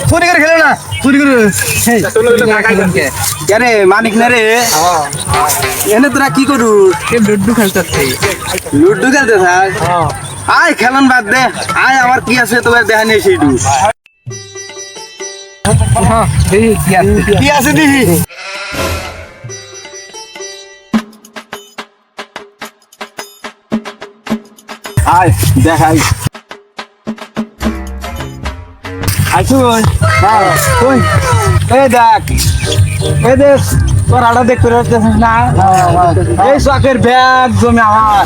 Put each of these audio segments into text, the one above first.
চুরি করে খেলে না চুরি করে আরে মানিক না রে এনে তোরা কি করু লুড্ডু খেলতেছে। লুড্ডু খেলতে থাক আয় খেলন বাদ দে আয় আমার কি আছে তোর দেখা নেই সেইটু কি আছে দেখি আয় দেখাই আসুন হ্যাঁ ওই এই দেখ এই দেখ তোর আড়া দেখতে পাচ্ছিস না এই শখের ব্যাগ জমি আমার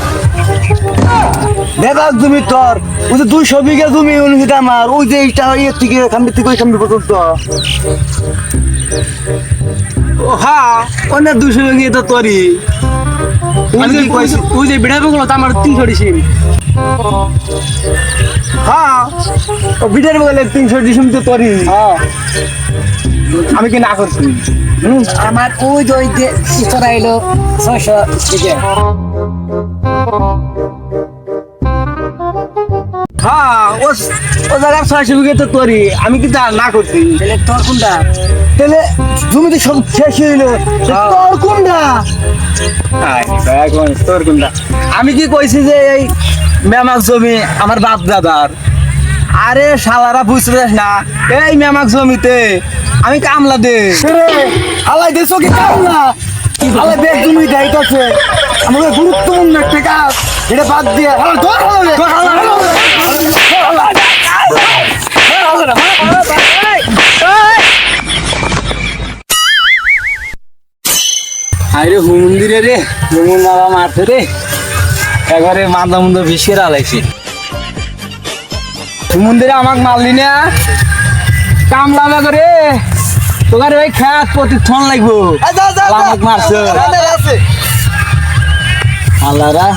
দেখ জমি তোর ওই যে 200 বিঘা জমি অনুহিত আমার ওই যে এইটা এর থেকে খাম্বি থেকে ওই খাম্বি পর্যন্ত ও হ্যাঁ অনেক 200 বিঘা তো তোরই ওই যে বিড়াবে গুলো তো আমার 300 ডিসিম। হ্যাঁ ও বিটার বলে 300 ডিসিম তো তোরই হ্যাঁ আমি কি না করছি আমার ওই যে সিস্টার আইলো 600 দিকে। হ্যাঁ ও ও জায়গার 600 বিঘা তো তোরই আমি কি না করছি তাহলে তোর কোনটা? তাহলে জমিতে সব শেষ হইলো তোর কোনটা তোর কোনটা আমি কি কইছি যে এই মেমাক জমি আমার বাপ দাদার আরে শালারা বুঝছিস না এই মেমাক জমিতে আমি কামলা দে হালাই দেছো কি কামলা হালাই বেশ জমি দেখাইতেছে আমাদের গুরুত্বপূর্ণ একটা কাজ এটা বাদ দিয়ে আরে হুমন্দিরে রে হুমন বাবা মারতে রে একবারে মাথা মুন্দ বিষের আলাইছে হুমন্দিরে আমাকে মারলি না কামলা লাগে রে তোকারে ভাই খেত প্রতিক্ষণ লাগবো আমাকে মারছে আল্লাহরা